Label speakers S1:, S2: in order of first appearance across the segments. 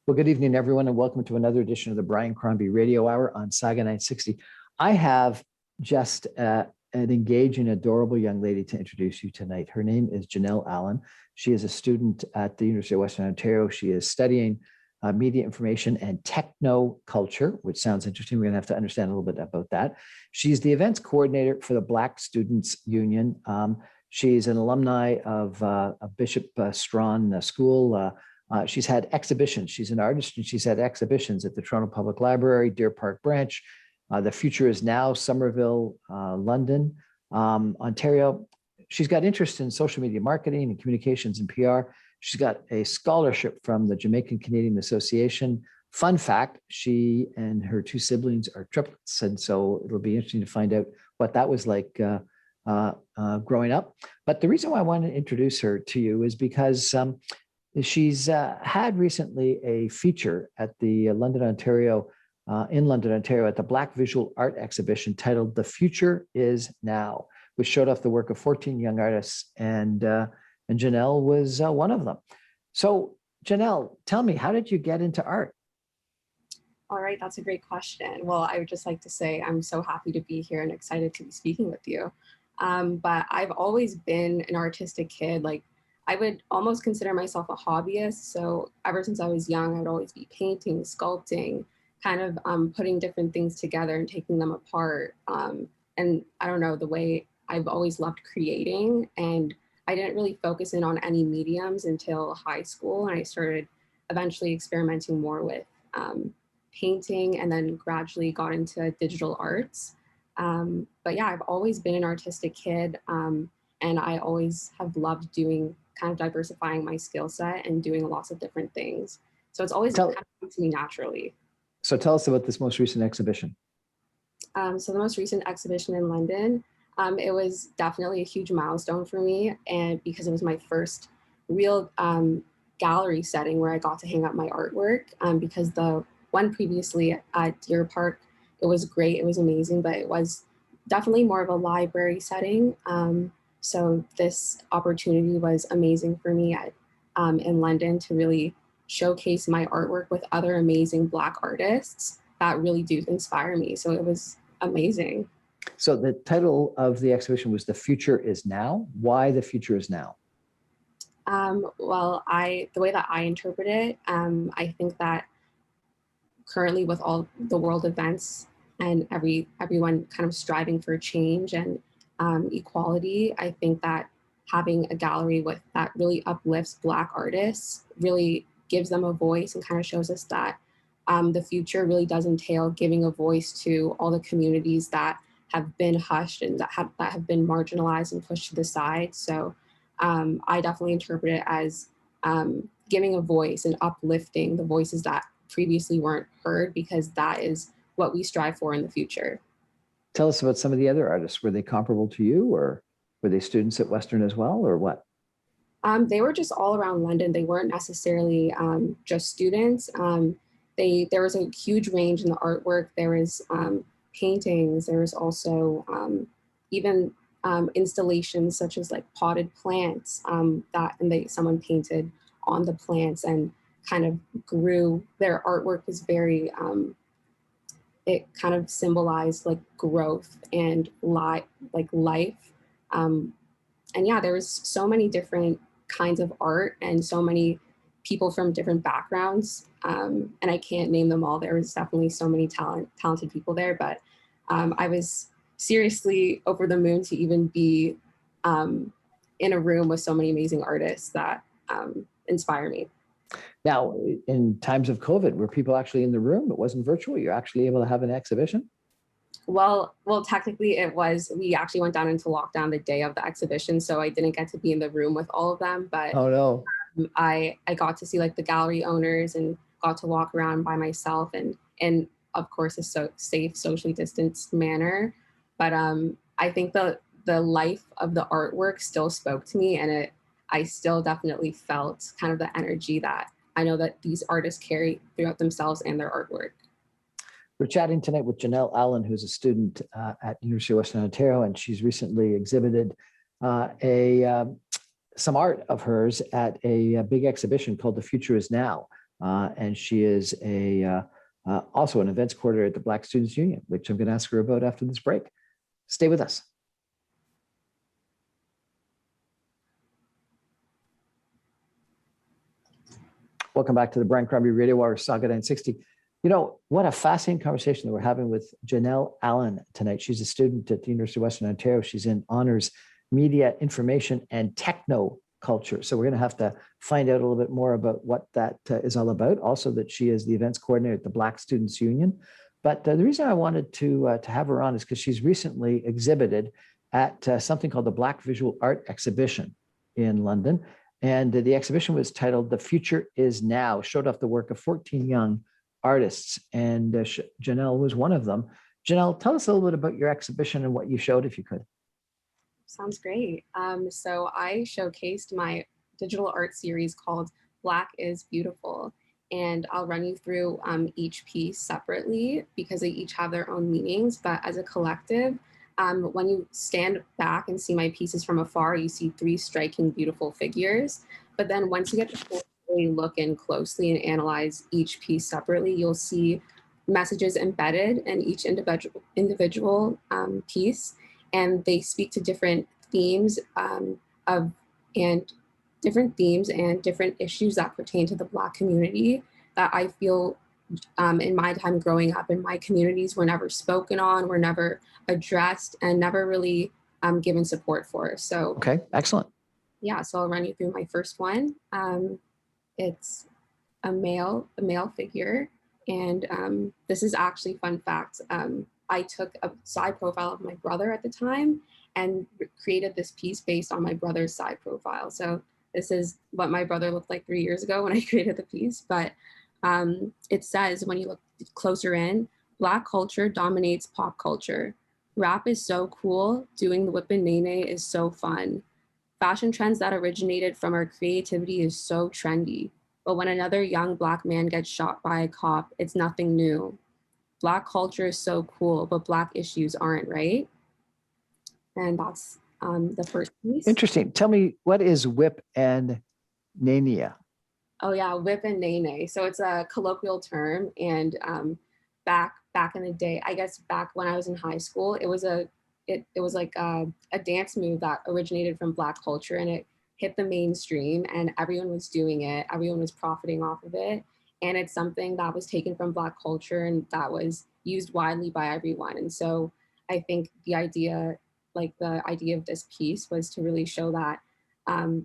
S1: Well, good evening, everyone, and welcome to another edition of the Brian Crombie Radio Hour on Saga 960. I have just an engaging, adorable young lady to introduce you tonight. Her name is Janelle Allan. She is a student at the University of Western Ontario. She is studying media information and techno culture, which sounds interesting. We're going to have to understand a little bit about that. She's the events coordinator for the Black Students Union. She's an alumni of Bishop Strawn School. She's had exhibitions. She's an artist, and she's had exhibitions at the Toronto Public Library, Deer Park Branch. The Future is Now, Somerville, London, Ontario. She's got interest in social media marketing and communications and PR. She's got a scholarship from the Jamaican Canadian Association. Fun fact, she and her two siblings are triplets, and so it'll be interesting to find out what that was like growing up. But the reason why I want to introduce her to you is because she's had recently a feature at the London, Ontario, in London, Ontario, at the Black Visual Art Exhibition titled "The Future Is Now," which showed off the work of 14 young artists, and Janelle was one of them. So, Janelle, tell me, how did you get into art?
S2: All right, that's a great question. Well, I would just like to say I'm so happy to be here and excited to be speaking with you. But I've always been an artistic kid. Like, I would almost consider myself a hobbyist. So ever since I was young, I would always be painting, sculpting, kind of putting different things together and taking them apart. And I don't know, the way I've always loved creating, and I didn't really focus in on any mediums until high school. And I started eventually experimenting more with painting, and then gradually got into digital arts. But yeah, I've always been an artistic kid. And I always have loved doing, kind of diversifying my skill set and doing lots of different things. So it's always kind of come to me naturally.
S1: So tell us about this most recent exhibition.
S2: So the most recent exhibition in London, it was definitely a huge milestone for me, and because it was my first real gallery setting where I got to hang up my artwork, because the one previously at Deer Park, it was great, it was amazing, but it was definitely more of a library setting. So this opportunity was amazing for me in London to really showcase my artwork with other amazing Black artists that really do inspire me. So it was amazing.
S1: So the title of the exhibition was "The Future Is Now." Why the future is now?
S2: Well, the way that I interpret it, I think that currently with all the world events and everyone kind of striving for change and equality, I think that having a gallery that really uplifts Black artists really gives them a voice and kind of shows us that the future really does entail giving a voice to all the communities that have been hushed and that have been marginalized and pushed to the side. So I definitely interpret it as giving a voice and uplifting the voices that previously weren't heard, because that is what we strive for in the future.
S1: Tell us about some of the other artists. Were they comparable to you, or were they students at Western as well, or what?
S2: They were just all around London. They weren't necessarily just students. There was a huge range in the artwork. There was paintings. There was also even installations such as like potted plants someone painted on the plants and kind of grew. Their artwork was very, it kind of symbolized like growth and life. And yeah, there was so many different kinds of art and so many people from different backgrounds. And I can't name them all. There was definitely so many talented people there, but I was seriously over the moon to even be in a room with so many amazing artists that inspire me.
S1: Now, in times of COVID, were people actually in the room? It wasn't virtual. You're actually able to have an exhibition?
S2: Well, technically it was. We actually went down into lockdown the day of the exhibition, so I didn't get to be in the room with all of them. But
S1: oh no,
S2: I got to see like the gallery owners and got to walk around by myself and of course a safe, socially distanced manner. But I think the life of the artwork still spoke to me, and I still definitely felt kind of the energy that I know that these artists carry throughout themselves and their artwork.
S1: We're chatting tonight with Janelle Allan, who's a student at University of Western Ontario, and she's recently exhibited some art of hers at a big exhibition called "The Future Is Now." and she is also an events coordinator at the Black Students Union, which I'm going to ask her about after this break. Stay with us. Welcome back to the Brian Crombie Radio Hour, Saga 960. You know, what a fascinating conversation that we're having with Janelle Allan tonight. She's a student at the University of Western Ontario. She's in honors media, information, and techno culture. So we're going to have to find out a little bit more about what that is all about. Also, that she is the events coordinator at the Black Students Union. But the reason I wanted to have her on is because she's recently exhibited at something called the Black Visual Art Exhibition in London. And the exhibition was titled "The Future Is Now," showed off the work of 14 young artists. And Janelle was one of them. Janelle, tell us a little bit about your exhibition and what you showed, if you could.
S2: Sounds great. So I showcased my digital art series called Black is Beautiful. And I'll run you through each piece separately because they each have their own meanings. But as a collective, when you stand back and see my pieces from afar, you see three striking, beautiful figures. But then once you get to really look in closely and analyze each piece separately, you'll see messages embedded in each individual piece, and they speak to different themes and different issues that pertain to the Black community that I feel in my time growing up in my communities were never spoken on, were never addressed, and never really given support for. So,
S1: okay, excellent.
S2: Yeah, so I'll run you through my first one. It's a male figure, and this is actually fun fact. I took a side profile of my brother at the time and created this piece based on my brother's side profile. So this is what my brother looked like 3 years ago when I created the piece. But it says, when you look closer in, Black culture dominates pop culture. Rap is so cool. Doing the whip and nae nae is so fun. Fashion trends that originated from our creativity is so trendy. But when another young Black man gets shot by a cop, it's nothing new. Black culture is so cool, but Black issues aren't, right? And that's the first piece.
S1: Interesting. Tell me, what is whip and nania?
S2: Oh yeah, whip and nae nae. So it's a colloquial term, and back in the day, I guess back when I was in high school, it was like a dance move that originated from Black culture, and it hit the mainstream, and everyone was doing it. Everyone was profiting off of it, and it's something that was taken from Black culture and that was used widely by everyone. And so I think the idea of this piece was to really show that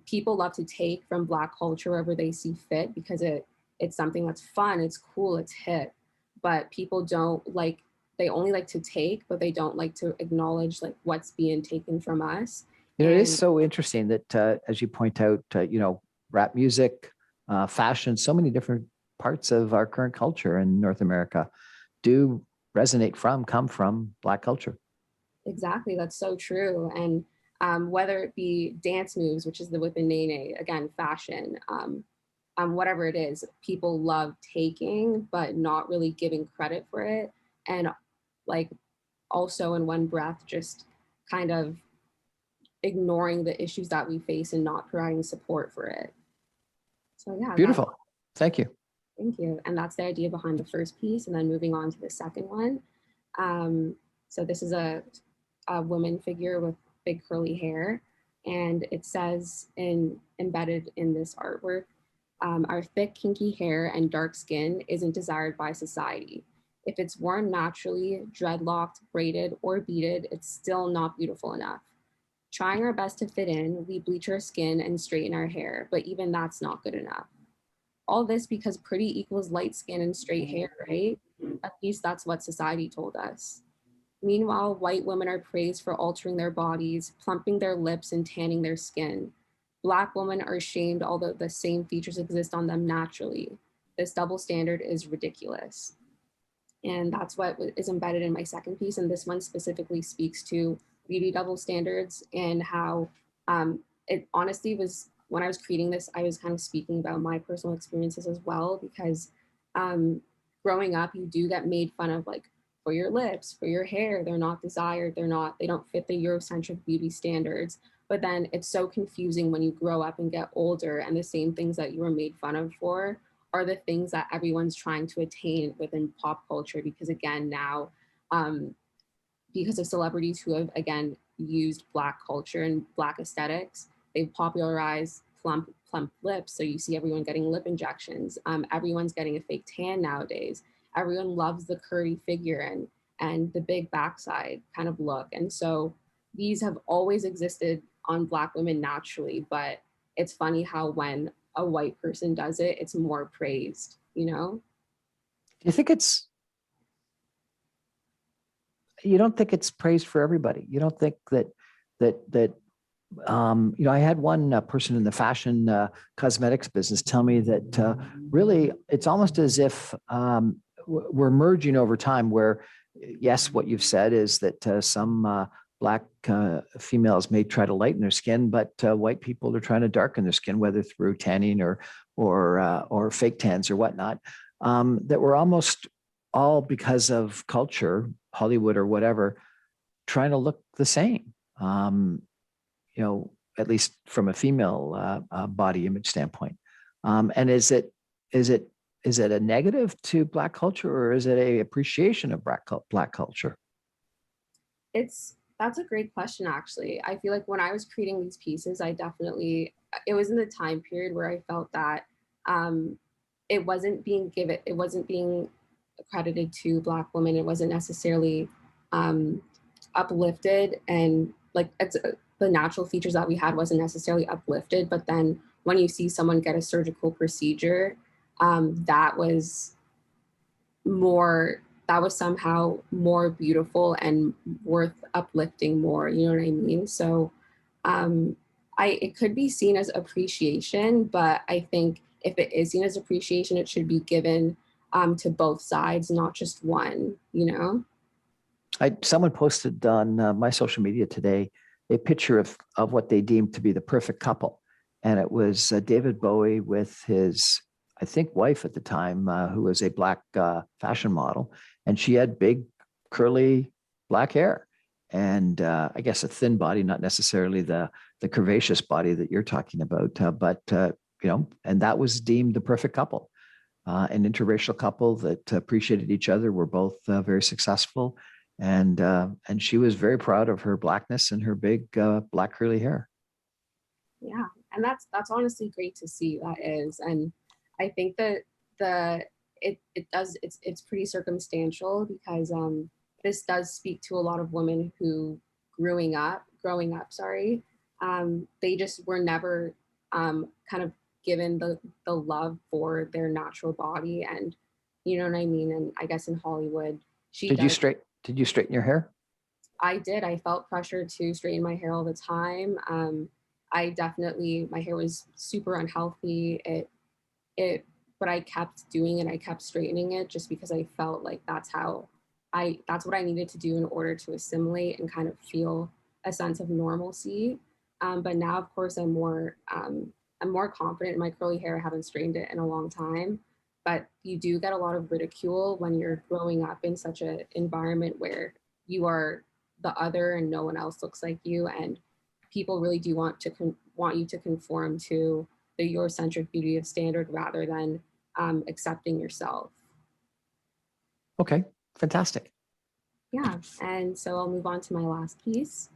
S2: people love to take from Black culture wherever they see fit because it's something that's fun, it's cool, it's hip. But people they only like to take, but they don't like to acknowledge like what's being taken from us.
S1: You know, it is so interesting that, as you point out, rap music, fashion, so many different parts of our current culture in North America do come from Black culture.
S2: Exactly, that's so true. And whether it be dance moves, which is the whip and nae nae, again, fashion, whatever it is, people love taking, but not really giving credit for it. And like also in one breath, just kind of ignoring the issues that we face and not providing support for it. So yeah.
S1: Beautiful. Thank you.
S2: Thank you. And that's the idea behind the first piece. And then moving on to the second one. So this is a woman figure with big curly hair. And it says embedded in this artwork, our thick, kinky hair and dark skin isn't desired by society. If it's worn naturally, dreadlocked, braided, or beaded, it's still not beautiful enough. Trying our best to fit in, we bleach our skin and straighten our hair, but even that's not good enough. All this because pretty equals light skin and straight hair, right? At least that's what society told us. Meanwhile, white women are praised for altering their bodies, plumping their lips, and tanning their skin. Black women are shamed, although the same features exist on them naturally. This double standard is ridiculous. And that's what is embedded in my second piece. And this one specifically speaks to beauty double standards and how it honestly was, when I was creating this, I was kind of speaking about my personal experiences as well, because growing up, you do get made fun of, like, for your lips, for your hair, they're not desired, they don't fit the Eurocentric beauty standards. But then it's so confusing when you grow up and get older and the same things that you were made fun of for are the things that everyone's trying to attain within pop culture. Because again, now, because of celebrities who have, again, used Black culture and Black aesthetics, they've popularized plump lips. So you see everyone getting lip injections. Everyone's getting a fake tan nowadays. Everyone loves the curvy figure and the big backside kind of look. And so these have always existed on Black women naturally, but it's funny how when a white person does it, it's more praised, you know?
S1: Do you think you don't think it's praised for everybody? You don't think that I had one person in the fashion cosmetics business tell me that really it's almost as if we're merging over time where, yes, what you've said is that some Black females may try to lighten their skin, but white people are trying to darken their skin, whether through tanning or fake tans or whatnot. That we're almost all, because of culture, Hollywood or whatever, trying to look the same. At least from a female body image standpoint. And is it a negative to Black culture, or is it a appreciation of Black culture?
S2: That's a great question, actually. I feel like when I was creating these pieces, it was in the time period where I felt that it wasn't being accredited to Black women. It wasn't necessarily uplifted, and like the natural features that we had wasn't necessarily uplifted. But then when you see someone get a surgical procedure, that was somehow more beautiful and worth uplifting more. You know what I mean? So it could be seen as appreciation, but I think if it is seen as appreciation, it should be given to both sides, not just one, you know?
S1: Someone posted on my social media today a picture of what they deemed to be the perfect couple. And it was David Bowie with his, I think, wife at the time, who was a Black fashion model. And she had big, curly Black hair. And I guess a thin body, not necessarily the curvaceous body that you're talking about. And that was deemed the perfect couple. An interracial couple that appreciated each other, were both very successful. And she was very proud of her Blackness and her big Black curly hair.
S2: Yeah, and that's honestly great to see. That is, and I think that it's pretty circumstantial, because this does speak to a lot of women who growing up, sorry, they just were never kind of given the love for their natural body, and you know what I mean. And I guess in Hollywood,
S1: Did you straighten your hair?
S2: I did. I felt pressure to straighten my hair all the time. My hair was super unhealthy. But I kept doing it. I kept straightening it just because I felt like that's what I needed to do in order to assimilate and kind of feel a sense of normalcy. But now, of course, I'm more confident in my curly hair. I haven't straightened it in a long time. But you do get a lot of ridicule when you're growing up in such an environment where you are the other and no one else looks like you, and people really do want you to conform to the Eurocentric beauty of standard rather than accepting yourself.
S1: Okay, fantastic.
S2: Yeah, and so I'll move on to my last piece.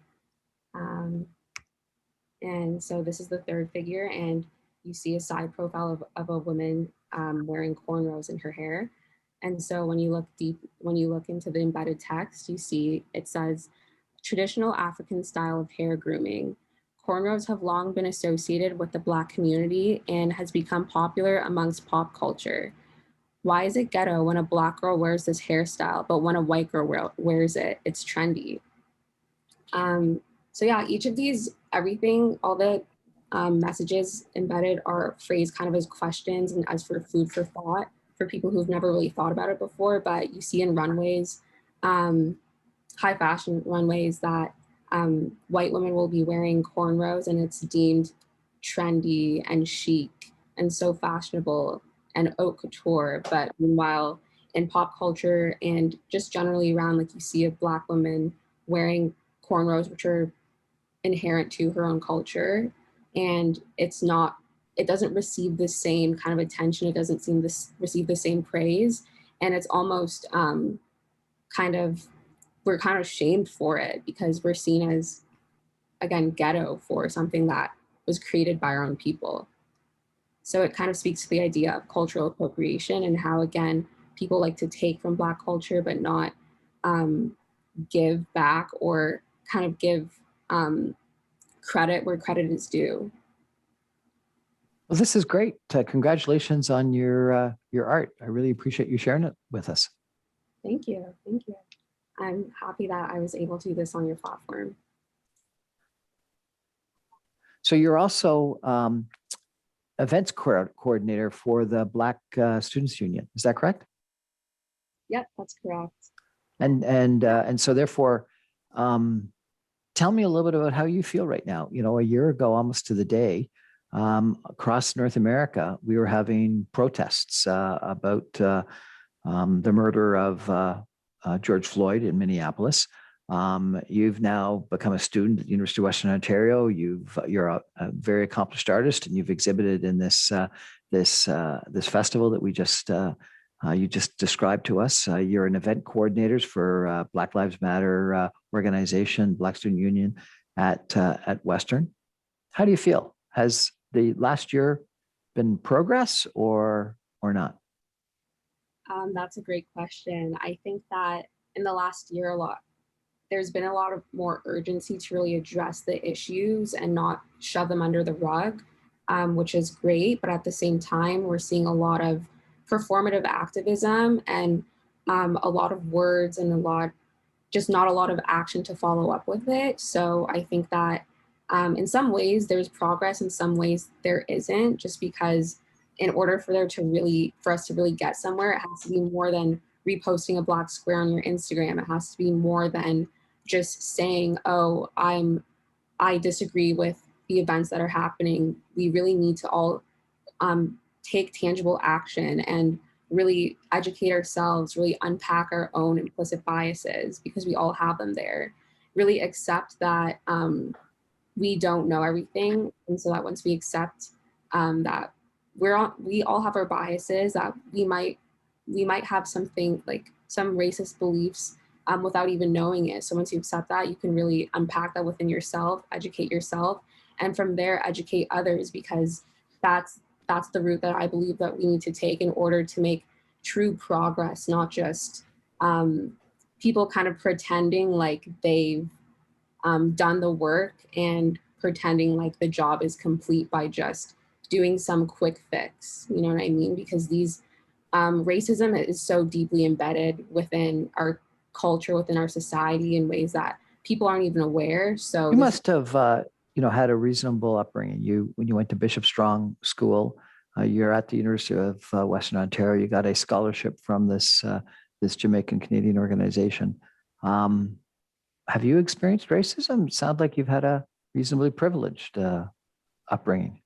S2: And so this is the third figure, and you see a side profile of a woman wearing cornrows in her hair. And so when you look into the embedded text, you see it says, traditional African style of hair grooming. Cornrows have long been associated with the Black community and has become popular amongst pop culture. Why is it ghetto when a Black girl wears this hairstyle, but when a white girl wears it, it's trendy? So yeah, each of these, all the messages embedded are phrased kind of as questions and as for food for thought for people who've never really thought about it before. But you see in runways, high fashion runways, that white women will be wearing cornrows, and it's deemed trendy and chic and so fashionable and haute couture. But meanwhile, in pop culture and just generally around, like, you see a Black woman wearing cornrows, which are inherent to her own culture, and it's not it doesn't receive the same kind of attention. It doesn't seem to receive the same praise. And it's almost kind of, we're kind of shamed for it because we're seen as, again, ghetto for something that was created by our own people. So it kind of speaks to the idea of cultural appropriation and how, again, people like to take from Black culture, but not give back or kind of give credit where credit is due.
S1: Well, this is great. Congratulations on your art. I really appreciate you sharing it with us.
S2: Thank you. Thank you. I'm happy that I was able to do this on your platform.
S1: So you're also events coordinator for the Black Students Union. Is that correct?
S2: Yep, that's correct.
S1: And so therefore, tell me a little bit about how you feel right now. You know, a year ago, almost to the day, across North America, we were having protests about the murder of George Floyd in Minneapolis. You've now become a student at the University of Western Ontario. You're a very accomplished artist, and you've exhibited in this festival that you just described to us. You're an event coordinator for Black Lives Matter organization, Black Student Union at Western. How do you feel? Has the last year been progress or not?
S2: That's a great question. I think that in the last year, there's been a lot of more urgency to really address the issues and not shove them under the rug, which is great. But at the same time, we're seeing a lot of performative activism and a lot of words and not a lot of action to follow up with it. So I think that in some ways there's progress, in some ways there isn't, just because in order for us to really get somewhere, it has to be more than reposting a Black square on your Instagram. It has to be more than just saying, oh, I disagree with the events that are happening. We really need to all take tangible action and really educate ourselves, really unpack our own implicit biases, because we all have them there. Really accept that we don't know everything. And so that once we accept that we all have our biases, that we might have something like some racist beliefs without even knowing it. So once you accept that, you can really unpack that within yourself, educate yourself, and from there educate others, because that's the route that I believe that we need to take in order to make true progress, not just people kind of pretending like they've done the work and pretending like the job is complete by just doing some quick fix. You know what I mean? Because racism is so deeply embedded within our culture, within our society, in ways that people aren't even aware. So
S1: you must have had a reasonable upbringing. When you went to Bishop Strong School, you're at the University of Western Ontario. You got a scholarship from this Jamaican Canadian organization. Have you experienced racism? Sounds like you've had a reasonably privileged upbringing.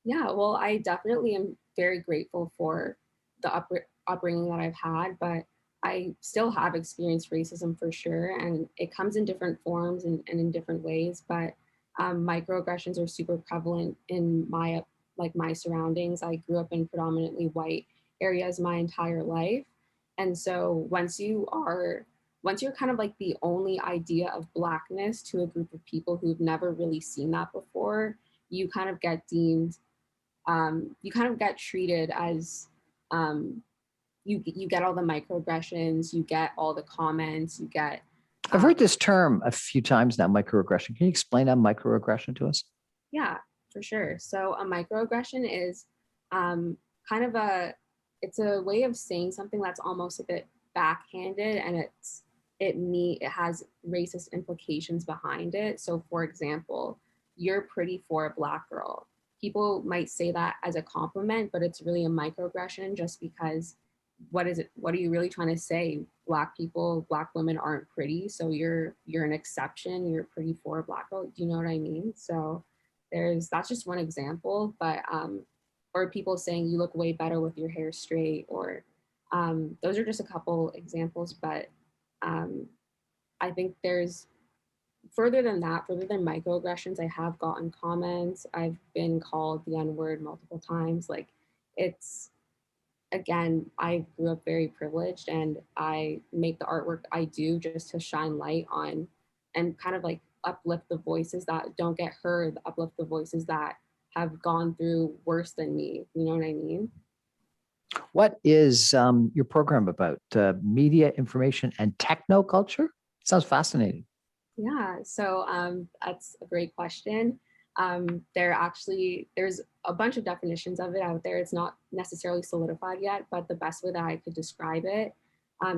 S2: Yeah, well, I definitely am very grateful for the upbringing that I've had, but I still have experienced racism for sure, and it comes in different forms and in different ways. But microaggressions are super prevalent in my surroundings. I grew up in predominantly white areas my entire life, and so once you're kind of like the only idea of Blackness to a group of people who've never really seen that before, you kind of get deemed, you kind of get treated as, you get all the microaggressions, you get all the comments, you get.
S1: I've heard this term a few times now, microaggression. Can you explain a microaggression to us?
S2: Yeah, for sure. So a microaggression is kind of it's a way of saying something that's almost a bit backhanded, and it has racist implications behind it. So for example, you're pretty for a Black girl. People might say that as a compliment, but it's really a microaggression, just because what is it? What are you really trying to say? Black people, Black women aren't pretty, so you're an exception. You're pretty for a Black girl. Do you know what I mean? So that's just one example, but or people saying you look way better with your hair straight, or those are just a couple examples, but I think there's further than that, further than microaggressions, I have gotten comments. I've been called the N-word multiple times. Like, it's, again, I grew up very privileged, and I make the artwork I do just to shine light on and kind of like uplift the voices that don't get heard, uplift the voices that have gone through worse than me. You know what I mean?
S1: What is your program about? Media, information, and techno culture? Sounds fascinating.
S2: Yeah, so that's a great question. There's a bunch of definitions of it out there. It's not necessarily solidified yet, but the best way that I could describe it,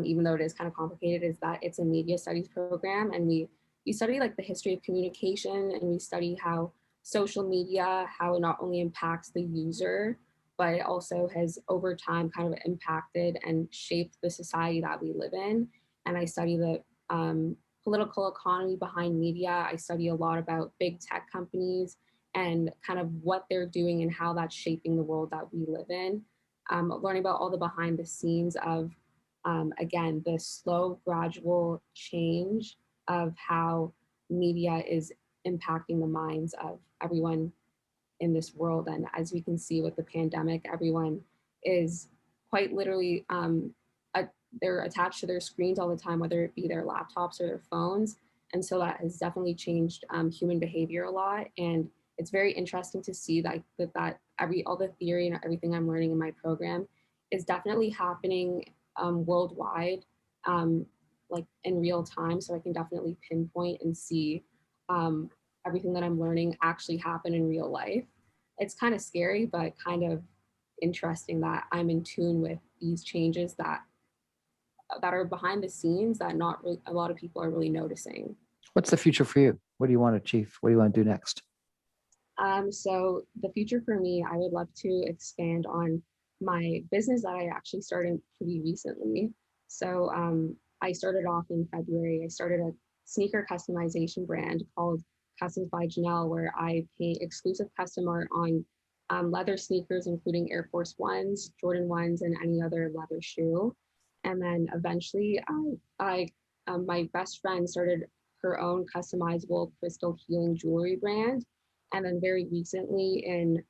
S2: even though it is kind of complicated, is that it's a media studies program, and we study like the history of communication, and we study how social media, how it not only impacts the user, but it also has over time kind of impacted and shaped the society that we live in. And I study the political economy behind media. I study a lot about big tech companies and kind of what they're doing and how that's shaping the world that we live in. Learning about all the behind the scenes of, again, the slow, gradual change of how media is impacting the minds of everyone in this world. And as we can see with the pandemic, everyone is quite literally they're attached to their screens all the time, whether it be their laptops or their phones. And so that has definitely changed human behavior a lot. And it's very interesting to see that all the theory and everything I'm learning in my program is definitely happening worldwide, like in real time. So I can definitely pinpoint and see everything that I'm learning actually happen in real life. It's kind of scary, but kind of interesting that I'm in tune with these changes that are behind the scenes that not really, a lot of people are really noticing.
S1: What's the future for you? What do you want to achieve? What do you want to do next?
S2: So the future for me, I would love to expand on my business that I actually started pretty recently. So I started off in February. I started a sneaker customization brand called Customs by Janelle, where I paint exclusive custom art on leather sneakers, including Air Force Ones, Jordan Ones, and any other leather shoe. And then eventually, my best friend started her own customizable crystal healing jewelry brand. And then very recently, in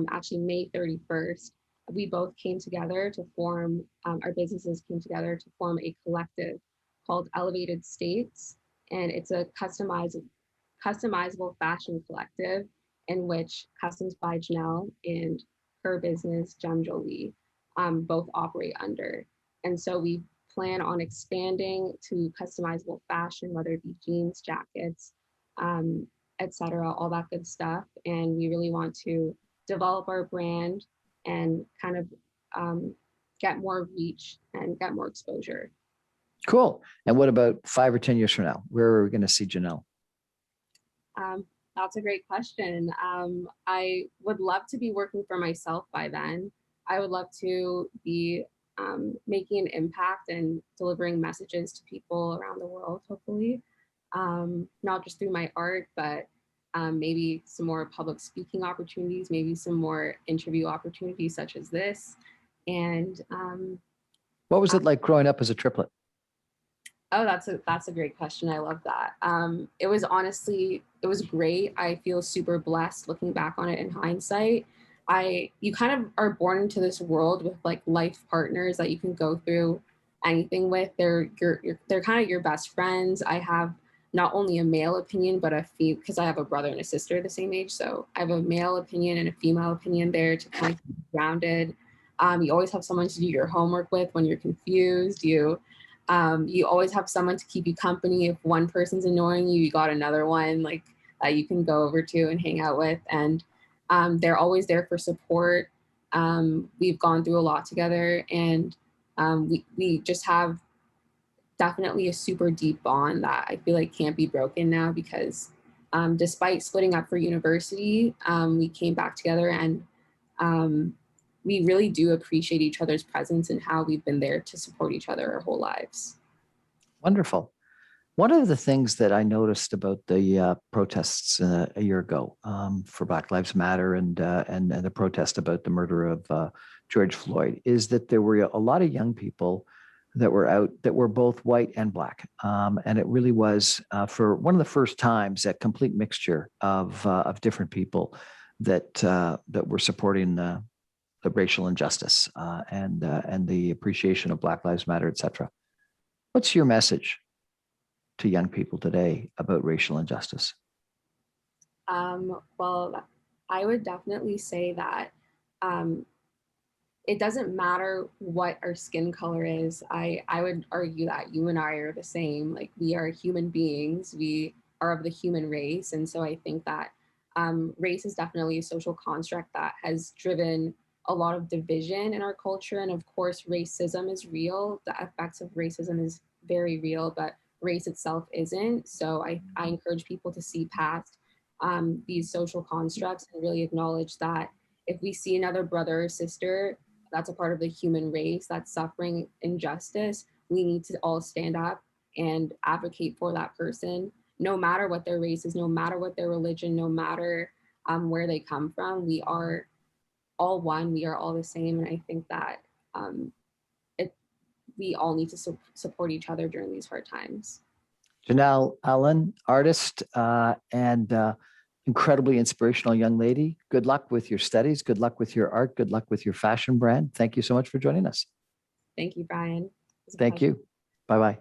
S2: actually May 31st, we both came together to form, our businesses came together to form a collective called Elevated States. And it's a customizable fashion collective in which Customs by Janelle and her business, Gem Jolie, both operate under. And so we plan on expanding to customizable fashion, whether it be jeans, jackets, etc., all that good stuff. And we really want to develop our brand and kind of get more reach and get more exposure.
S1: Cool. And what about 5 or 10 years from now? Where are we going to see Janelle?
S2: That's a great question. I would love to be working for myself by then. I would love to be making an impact and delivering messages to people around the world, hopefully. Not just through my art, but maybe some more public speaking opportunities, maybe some more interview opportunities such as this. And
S1: what was it like growing up as a triplet?
S2: Oh, that's a great question. I love that. It was great. I feel super blessed looking back on it in hindsight. You kind of are born into this world with like life partners that you can go through anything with. They're kind of your best friends. I have not only a male opinion, but because I have a brother and a sister the same age. So I have a male opinion and a female opinion there to kind of keep you grounded. You always have someone to do your homework with when you're confused. You always have someone to keep you company. If one person's annoying you, you got another one like that you can go over to and hang out with. And they're always there for support. We've gone through a lot together, and we just have definitely a super deep bond that I feel like can't be broken now because despite splitting up for university, we came back together, and we really do appreciate each other's presence and how we've been there to support each other our whole lives.
S1: Wonderful. One of the things that I noticed about the protests a year ago for Black Lives Matter and the protest about the murder of George Floyd is that there were a lot of young people that were out that were both white and black. And it really was for one of the first times a complete mixture of different people that were supporting the racial injustice and the appreciation of Black Lives Matter, et cetera. What's your message to young people today about racial injustice?
S2: Well, I would definitely say that it doesn't matter what our skin color is. I would argue that you and I are the same. Like, we are human beings. We are of the human race. And so I think that race is definitely a social construct that has driven a lot of division in our culture. And of course, racism is real. The effects of racism is very real, but race itself isn't. So I encourage people to see past these social constructs and really acknowledge that if we see another brother or sister that's a part of the human race that's suffering injustice, we need to all stand up and advocate for that person, no matter what their race is, no matter what their religion, no matter where they come from. We are all one, we are all the same. And I think that we all need to support each other during these hard times.
S1: Janelle Allan, artist and incredibly inspirational young lady. Good luck with your studies. Good luck with your art. Good luck with your fashion brand. Thank you so much for joining us.
S2: Thank you, Brian.
S1: Thank you. Bye-bye.